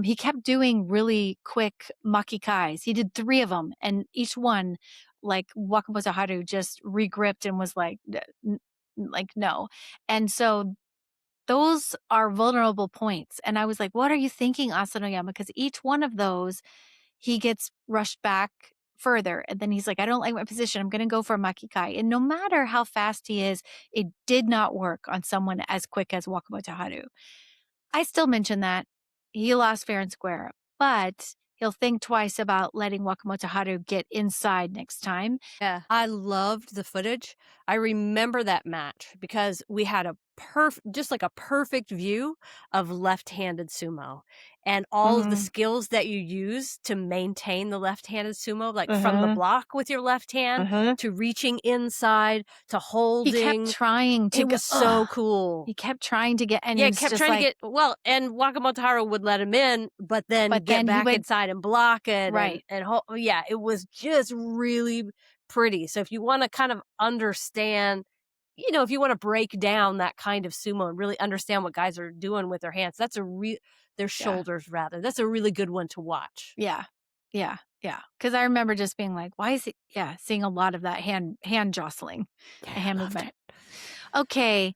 he kept doing really quick makikais. He did 3 of them, and each one, like Wakamoto Haru, just regripped and was like, like no. And so those are vulnerable points. And I was like, what are you thinking, Asanoyama? Because each one of those, he gets rushed back further. And then he's like, I don't like my position. I'm going to go for a Makikai. And no matter how fast he is, it did not work on someone as quick as Wakamoto Haru. I still mention that he lost fair and square, but he'll think twice about letting Wakamoto Haru get inside next time. Yeah, I loved the footage. I remember that match because we had a just like a perfect view of left-handed sumo and all of the Mhm. skills that you use to maintain the left-handed sumo, like from the Uh-huh. block with your left hand Uh-huh. to reaching inside to He kept holding. trying to It go was so cool. he kept trying to get and Yeah, it's kept just trying to like get well, and Wakamoto would let him in, but then but get then he back would inside and block it right. yeah, it was just really pretty. So if you wanna kind of understand, if you wanna break down that kind of sumo and really understand what guys are doing with their hands, their Yeah. shoulders rather, that's a really good one to watch. Yeah. Yeah. Yeah. Because I remember just being like, why is he seeing a lot of that hand jostling, Yeah, the I hand loved movement. it. Okay.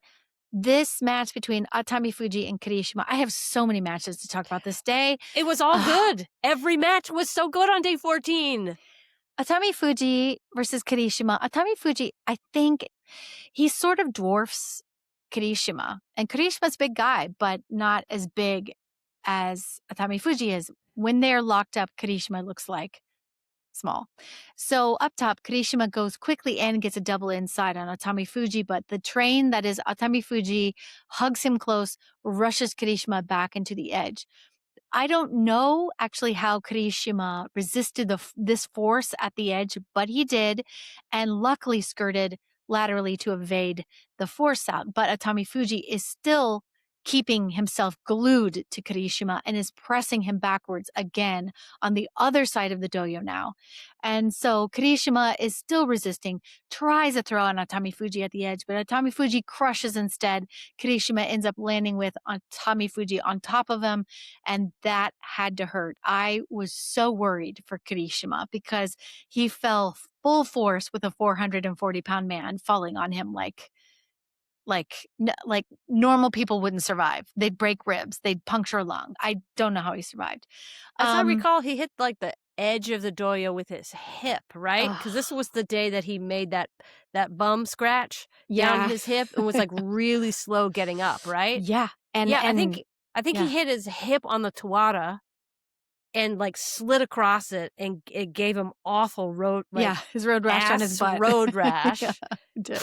This match between Atamifuji and Kirishima, I have so many matches to talk about this day. It was all Ugh. good. Every match was so good on day 14. Atamifuji versus Kirishima. Atamifuji, I think he sort of dwarfs Kirishima. And Kirishima's a big guy, but not as big as Atamifuji is. When they're locked up, Kirishima looks like small. So up top, Kirishima goes quickly in and gets a double inside on Atamifuji, but the train that is Atamifuji hugs him close, rushes Kirishima back into the edge. I don't know actually how Kirishima resisted this force at the edge, but he did, and luckily skirted laterally to evade the force out. But Atamifuji is still keeping himself glued to Kirishima and is pressing him backwards again on the other side of the doyo now. And so Kirishima is still resisting, tries a throw on Atamifuji at the edge, but Atamifuji crushes instead. Kirishima ends up landing with Atamifuji on top of him, and that had to hurt. I was so worried for Kirishima because he fell full force with a 440-pound man falling on him like normal people wouldn't survive. They'd break ribs. They'd puncture a lung. I don't know how he survived. As I Um, recall, he hit, like, the edge of the doyo with his hip, right? Because this oh, was the day that he made that bum scratch down yeah, his hip and was, like, really slow getting up, right? yeah, and Yeah, and I think he yeah, hit his hip on the Tawada and, like, slid across it, and it gave him awful yeah. His road rash on his ass butt. road Yeah, rash. it did.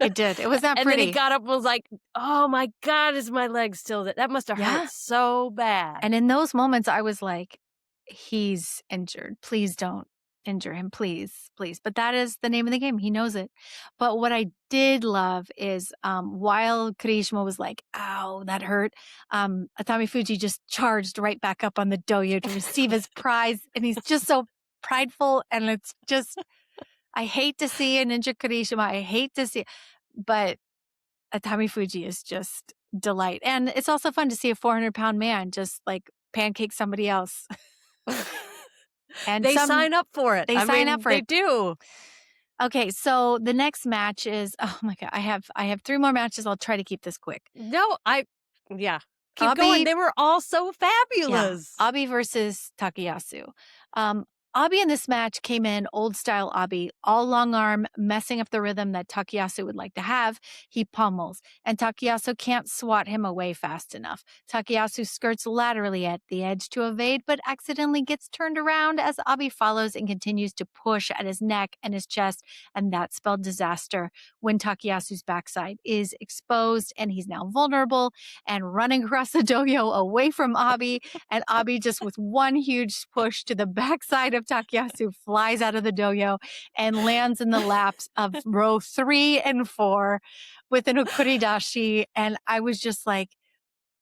It did. It was not And then he pretty. got up and was like, "Oh my god, is my leg still that must have hurt Yeah. so bad." And in those moments, I was like, he's injured. Please don't injure him. Please, please. But that is the name of the game. He knows it. But what I did love is while Kirishima was like, ow, that hurt, Atamifuji just charged right back up on the doyo to receive his prize. And he's just so prideful. And it's just, I hate to see an injured Kirishima. I hate to see, but Atamifuji is just delight. And it's also fun to see a 400-pound man just like pancake somebody else. And They sign up for it. they I sign up mean, for they it. do. Okay, so the next match is oh my god, I have 3 more matches. I'll try to keep this quick. No, yeah. Keep going. Abi They were all so Yeah, fabulous. Abi versus Takayasu. Um, Abi in this match came in old style Abi, all long arm, messing up the rhythm that Takayasu would like to have. He pummels, and Takayasu can't swat him away fast enough. Takayasu skirts laterally at the edge to evade, but accidentally gets turned around as Abi follows and continues to push at his neck and his chest, and that spelled disaster when Takayasu's backside is exposed and he's now vulnerable and running across the doyo away from Abi. And Abi just with one huge push to the backside of Takayasu flies out of the doyo and lands in the laps of row 3 and 4 with an okuridashi. And I was just like,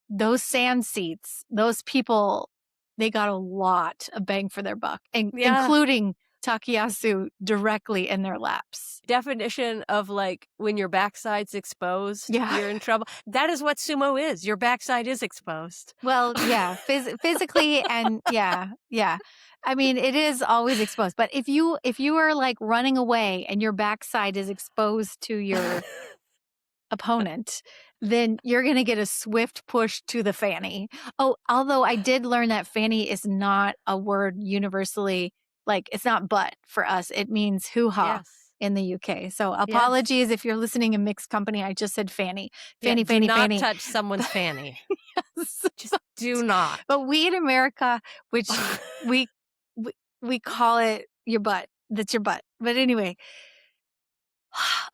those sand seats, those people, they got a lot of bang for their buck, Yeah. including Takayasu directly in their laps. Definition of like when your backside's exposed, Yeah. you're in trouble. That is what sumo is. Your backside is exposed. Well, yeah, physically and yeah, yeah. I mean, it is always exposed. But if you are like running away and your backside is exposed to your opponent, then you're going to get a swift push to the fanny. Oh, although I did learn that fanny is not a word universally, like it's not butt for us. It means hoo-ha Yes. in the UK. So Yes. apologies if you're listening in mixed company. I just said fanny. Yeah. Fanny, Do fanny, not fanny. touch someone's fanny. Yes. Just do not. But we in America, which we we, we call it your butt. That's your butt. But anyway,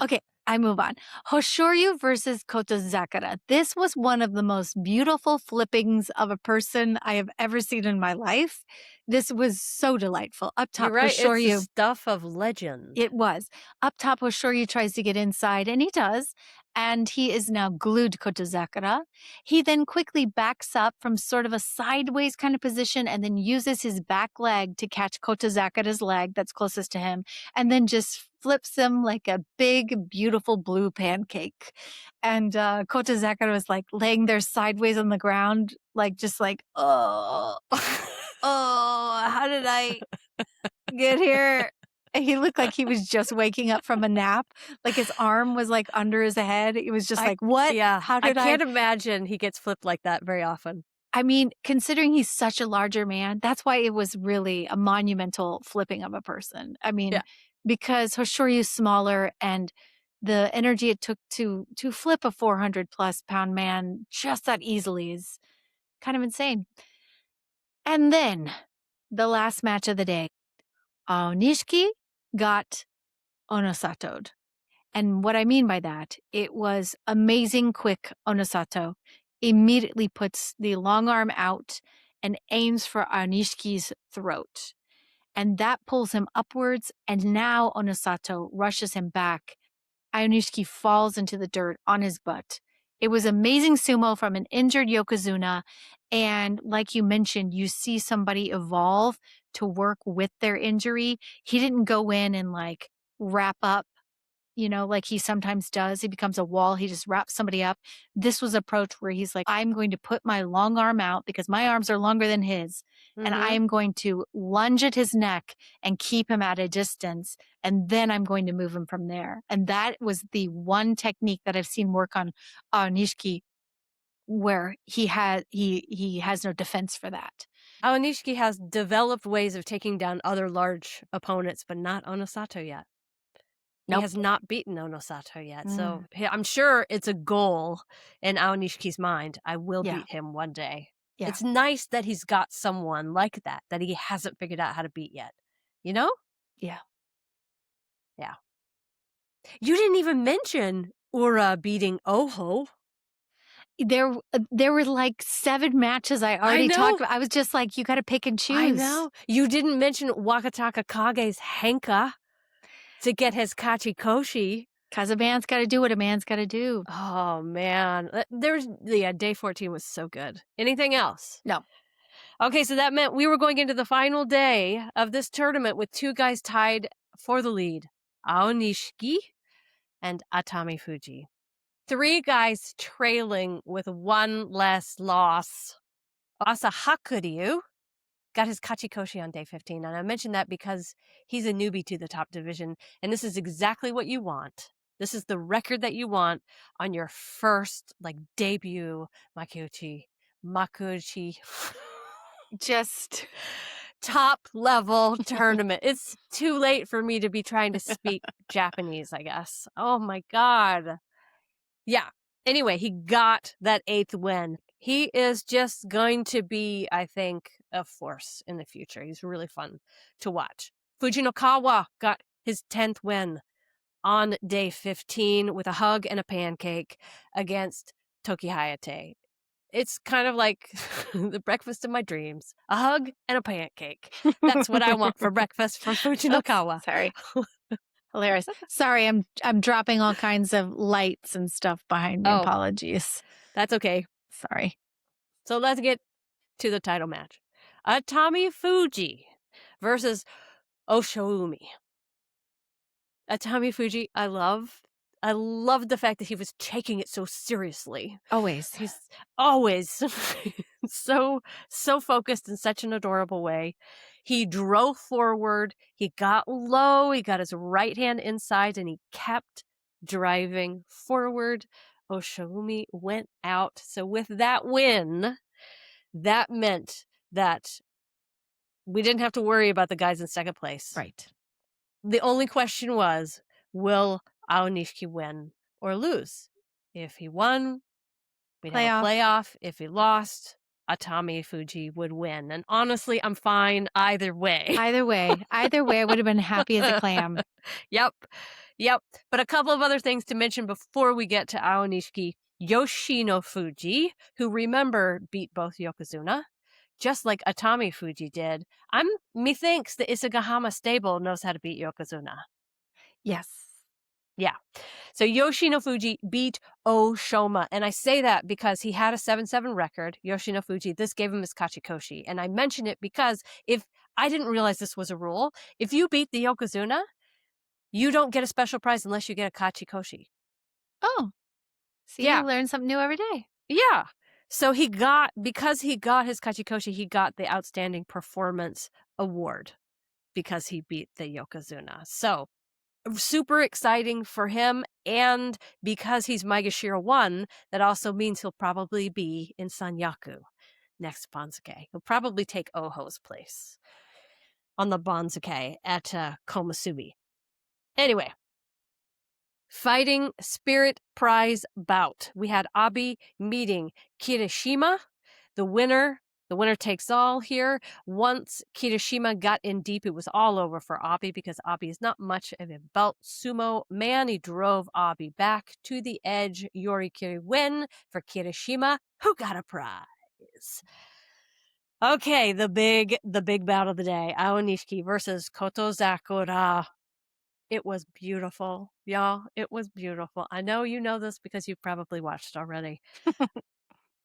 okay. I move on. Hoshoryu versus Kotozakura. This was one of the most beautiful flippings of a person I have ever seen in my life. This was so delightful. Up You're top, right, it's the Hoshoryu. stuff of legend. It was. Up top, Hoshoryu tries to get inside, and he does. And he is now glued to Kotozakura. He then quickly backs up from sort of a sideways kind of position and then uses his back leg to catch Kotozakura's leg that's closest to him, and then just flips him like a big, beautiful blue pancake. And Kotozakura was like laying there sideways on the ground, like just like, oh, oh, how did I get here? And he looked like he was just waking up from a nap. Like his arm was like under his head. It was just I like, what? yeah, How I did I? can't imagine he gets flipped like that very often. I mean, considering he's such a larger man, that's why it was really a monumental flipping of a person. I mean, Yeah. because Hoshoryu's smaller and the energy it took to flip a 400 plus pound man just that easily is kind of insane. And then the last match of the day, Aonishiki got Onosato'd. And what I mean by that, it was amazing quick Onosato. Immediately puts the long arm out and aims for Anishiki's throat. And that pulls him upwards, and now Onosato rushes him back. Aonishiki falls into the dirt on his butt. It was amazing sumo from an injured Yokozuna. And like you mentioned, you see somebody evolve to work with their injury. He didn't go in and like wrap up, like he sometimes does. He becomes a wall. He just wraps somebody up. This was approach where he's like, I'm going to put my long arm out because my arms are longer than his. And I Mhm. am going to lunge at his neck and keep him at a distance. And then I'm going to move him from there. And that was the one technique that I've seen work on Nishiki where he has no defense for that. Aonishiki has developed ways of taking down other large opponents, but not Onosato yet. He Nope. has not beaten Onosato yet, so Mm, I'm sure it's a goal in Aonishiki's mind. I will yeah. beat him one day. Yeah. It's nice that he's got someone like that he hasn't figured out how to beat yet. You know? Yeah. Yeah. You didn't even mention Ura beating Oho. There were like 7 matches I I already talked know. about. I was just like, you got to pick and choose. I know. You didn't mention Wakataka Kage's Henka to get his Kachikoshi. 'Cause a man's got to do what a man's got to do. Oh, man. Day 14 was so good. Anything else? No. Okay, so that meant we were going into the final day of this tournament with 2 guys tied for the lead. Aonishiki and Atamifuji. 3 guys trailing with 1 less loss. Asahakuryu got his Kachikoshi on day 15, and I mentioned that because he's a newbie to the top division, and this is exactly what you want. This is the record that you want on your first, debut Makuuchi Just top level tournament. It's too late for me to be trying to speak Japanese, I guess. Oh my God. Yeah. Anyway, he got that 8th win. He is just going to be, I think, a force in the future. He's really fun to watch. Fujinokawa got his 10th win on day 15 with a hug and a pancake against Toki Hayate. It's kind of like the breakfast of my dreams. A hug and a pancake. That's what I want for breakfast from Fujinokawa. sorry. Hilarious. Sorry, I'm dropping all kinds of lights and stuff behind me. Oh. Apologies. That's okay. Sorry. So let's get to the title match. Atamifuji versus Oshoumi. Atamifuji, I love. I love the fact that he was taking it so seriously. Always. He's always so focused in such an adorable way. He drove forward, he got low, he got his right hand inside, and he kept driving forward. Oshoumi went out. So with that win, that meant that we didn't have to worry about the guys in second place. Right. The only question was, will Aonishiki win or lose? If he won, we'd have a playoff. If he lost, Atamifuji would win. And honestly, I'm fine either way. Either way, I would have been happy as a clam. Yep. Yep. But a couple of other things to mention before we get to Aonishiki. Yoshinofuji, who remember beat both Yokozuna, just like Atamifuji did. Methinks the Isagahama stable knows how to beat Yokozuna. Yes. Yeah. So Yoshinofuji beat Oshoma. And I say that because he had a 7-7 record, Yoshinofuji. This gave him his Kachikoshi. And I mention it because if I didn't realize this was a rule, if you beat the Yokozuna, you don't get a special prize unless you get a Kachikoshi. Oh, see, you Yeah. learn something new every day. Yeah. So because he got his Kachikoshi, he got the Outstanding Performance Award because he beat the Yokozuna. So super exciting for him, and because he's Maegashira 1, that also means he'll probably be in Sanyaku next Banzuke. He'll probably take Oho's place on the Banzuke at Komusubi. Anyway, Fighting Spirit Prize bout. We had Abi meeting Kirishima. The winner takes all here. Once Kirishima got in deep, it was all over for Abi because Abi is not much of a belt sumo man. He drove Abi back to the edge. Yorikiri win for Kirishima, who got a prize. Okay, the big bout of the day. Aonishiki versus Kotozakura. It was beautiful, y'all. It was beautiful. I know you know this because you've probably watched already.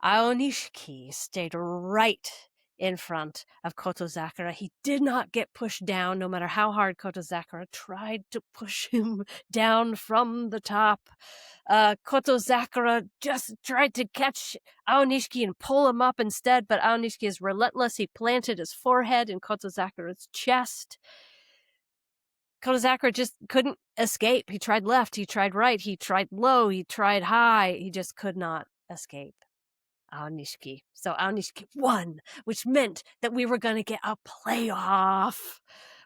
Aonishiki stayed right in front of Kotozakura. He did not get pushed down, no matter how hard Kotozakura tried to push him down from the top. Kotozakura just tried to catch Aonishiki and pull him up instead, but Aonishiki is relentless. He planted his forehead in Kotozakura's chest. Kotozakura just couldn't escape. He tried left, he tried right, he tried low, he tried high. He just could not escape Aonishiki. So Aonishiki won, which meant that we were going to get a playoff,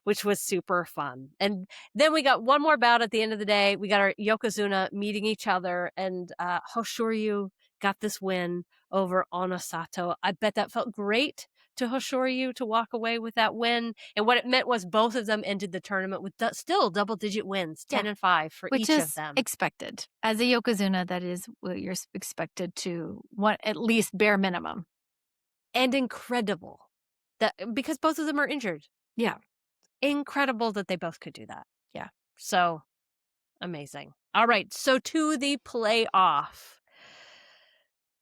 which was super fun. And then we got one more bout at the end of the day. We got our Yokozuna meeting each other, and Hoshoryu got this win over Onosato. I bet that felt great to Hoshoryu to walk away with that win. And what it meant was both of them ended the tournament with still double-digit wins, 10 and 5 for Which each is of them. expected. As a Yokozuna, that is what you're expected to want, at least bare minimum. And incredible because both of them are injured. Yeah. Incredible that they both could do that. Yeah. So amazing. All right. So to the playoff.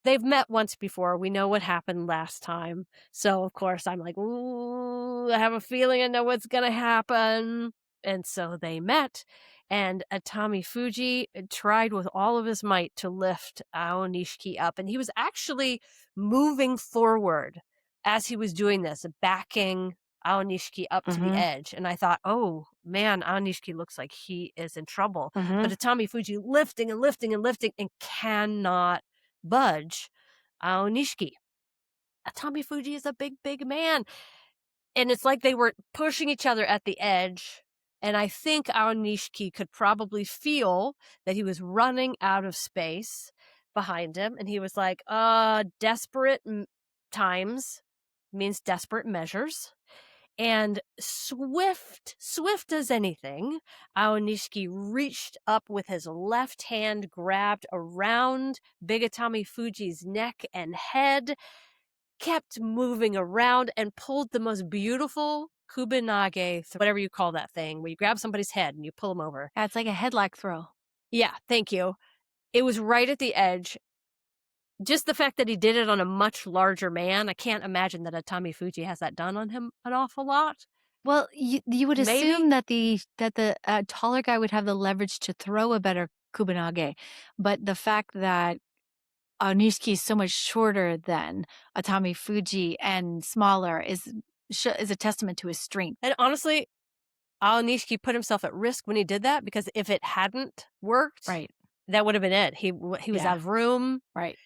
They've met once before. We know what happened last time. So, of course, I'm like, ooh, I have a feeling I know what's going to happen. And so they met, and Atamifuji tried with all of his might to lift Aonishiki up. And he was actually moving forward as he was doing this, backing Aonishiki up to the edge. And I thought, oh, man, Aonishiki looks like he is in trouble. But Atamifuji lifting and lifting and lifting and cannot budge Aonishiki. Atamifuji is a big, big man. And it's like they were pushing each other at the edge. And I think Aonishiki could probably feel that he was running out of space behind him. And he was like, desperate times means desperate measures. And swift as anything, Aonishiki reached up with his left hand, grabbed around Big Atamifuji's neck and head, kept moving around, and pulled the most beautiful kubinage, whatever you call that thing, where you grab somebody's head and you pull them over. Yeah, it's like a headlock throw. Yeah, thank you. It was right at the edge. Just the fact that he did it on a much larger man, I can't imagine that Atamifuji has that done on him an awful lot. Well, you would Maybe. assume that the taller guy would have the leverage to throw a better kubinage, but the fact that Aonishiki is so much shorter than Atamifuji and smaller is a testament to his strength. And honestly, Aonishiki put himself at risk when he did that, because if it hadn't worked, Right. that would have been it. He was out of room. Right.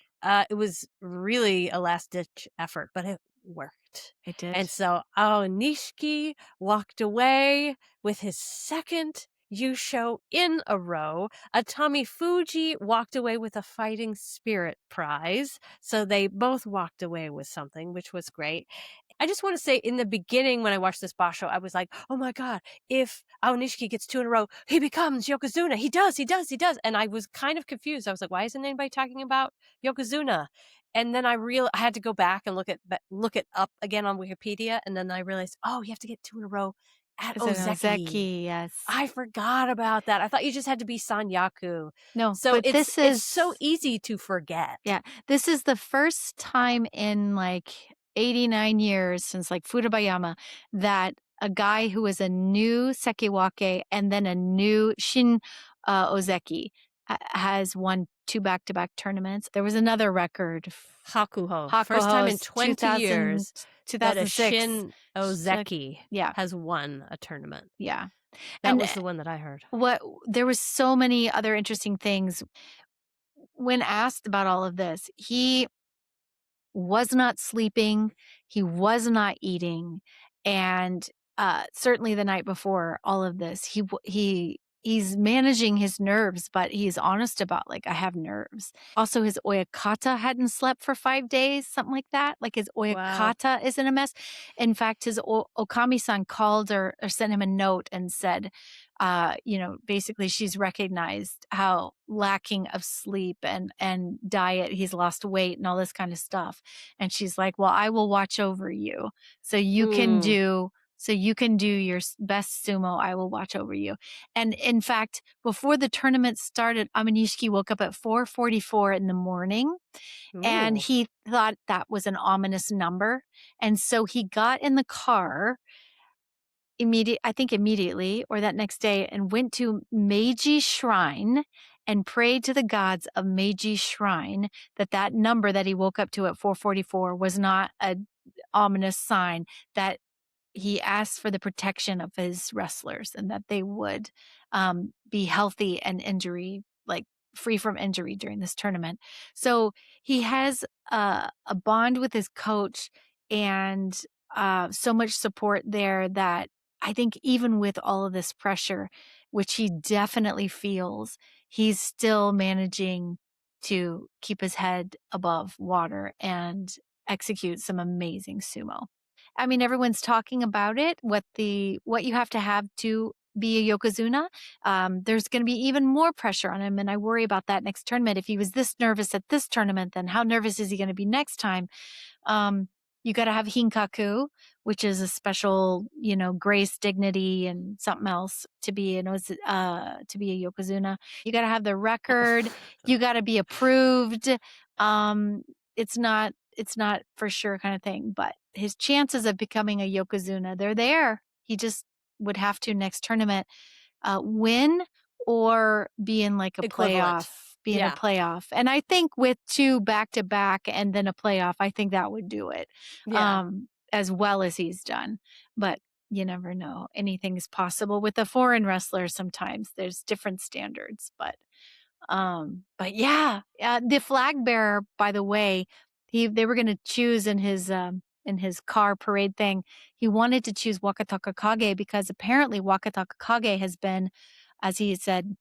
It was really a last-ditch effort, but it worked. It did. And so Aonishiki walked away with his second Yusho in a row. Atamifuji walked away with a fighting spirit prize. So they both walked away with something, which was great. I just want to say in the beginning when I watched this Basho, I was like, oh my God, if Aonishiki gets 2 in a row, he becomes Yokozuna. He does, he does, he does. And I was kind of confused. I was like, why isn't anybody talking about Yokozuna? And then I had to go back and look it up again on Wikipedia. And then I realized, oh, you have to get 2 in a row at Is it Ozeki. Ozeki? Yes. I forgot about that. I thought you just had to be Sanyaku. No, So but this it's is so easy to forget. yeah, this is the first time in like 89 years since like Furubayama that a guy who was a new Sekiwake and then a new Shin Ozeki has won 2 back-to-back tournaments. There was another record. Hakuho. First time in Hakuho's 20 years that a 2006. Shin Ozeki Yeah, has won a tournament. yeah. That And was the one that I heard. what there was so many other interesting things when asked about all of this. He was not sleeping, he was not eating, and, certainly the night before all of this, he's managing his nerves, but he's honest about, like, "I have nerves." Also, his oyakata hadn't slept for 5 days, something like that, like, his Wow. oyakata is in a mess. In fact, his Okami-san called or sent him a note and said, basically she's recognized how lacking of sleep and diet, he's lost weight and all this kind of stuff. And she's like, "Well, I will watch over you. So you can Mm. do your best sumo. I will watch over you." And in fact, before the tournament started, Amanishiki woke up at 4:44 in the morning and Ooh. he thought that was an ominous number. And so he got in the car immediately or that next day and went to Meiji Shrine and prayed to the gods of Meiji Shrine that number that he woke up to at 4:44 was not a ominous sign, that he asked for the protection of his wrestlers and that they would be healthy and free from injury during this tournament. So he has a bond with his coach and so much support there that I think even with all of this pressure, which he definitely feels, he's still managing to keep his head above water and execute some amazing sumo. I mean, everyone's talking about it, what you have to have to be a Yokozuna. There's going to be even more pressure on him, and I worry about that next tournament. If he was this nervous at this tournament, then how nervous is he going to be next time? Um, you got to have hinkaku, which is a special, grace, dignity, and something else to be to be a yokozuna. You got to have the record. You got to be approved. Um, it's not for sure kind of thing, but his chances of becoming a yokozuna, they're there. He just would have to next tournament win or be in like a Equivalent. playoff, Yeah. And I think with 2 back to back and then a playoff, I think that would do it, Yeah. as well as he's done. But you never know. Anything is possible with a foreign wrestler sometimes. There's different standards, but yeah, the flag bearer, by the way, they were going to choose in his car parade thing. He wanted to choose Wakataka Kage because apparently Wakataka Kage has been, as he said,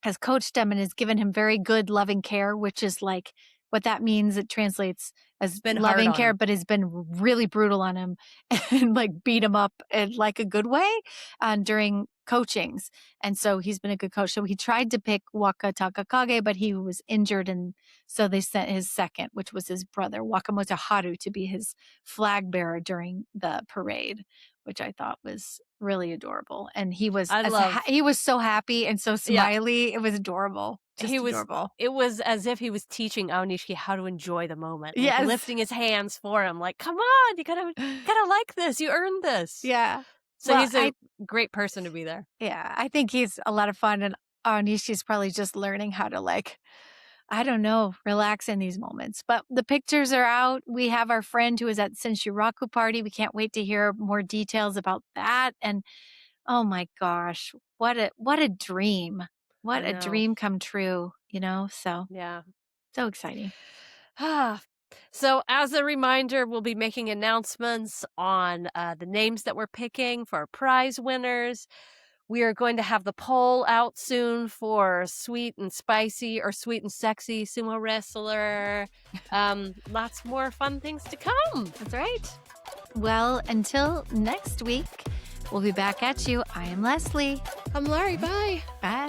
has coached him and has given him very good loving care, which is like what that means. It translates as Been hard loving on care, him. but has been really brutal on him and like beat him up in like a good way during coachings. And so he's been a good coach. So he tried to pick Waka Takakage, but he was injured. And so they sent his second, which was his brother, Wakamoto Haru, to be his flag bearer during the parade, which I thought was really adorable. And I love he was so happy and so Yeah. smiley. It was adorable. He Just was adorable. it was as if he was teaching Aonishiki how to enjoy the moment, like Yes. lifting his hands for him, like, "Come on, you gotta like this. You earned this." Yeah. So Well, he's a great person to be there. I think he's a lot of fun and Anishi's probably just learning how to like, I don't know, relax in these moments. But the pictures are out. We have our friend who is at Senshiraku party. We can't wait to hear more details about that. And oh my gosh, what a dream. What I a know. dream come true, So Yeah. so exciting. So, as a reminder, we'll be making announcements on the names that we're picking for our prize winners. We are going to have the poll out soon for sweet and spicy or sweet and sexy sumo wrestler. Lots more fun things to come. That's right. Well, until next week, we'll be back at you. I am Leslie. I'm Laurie. Bye. Bye.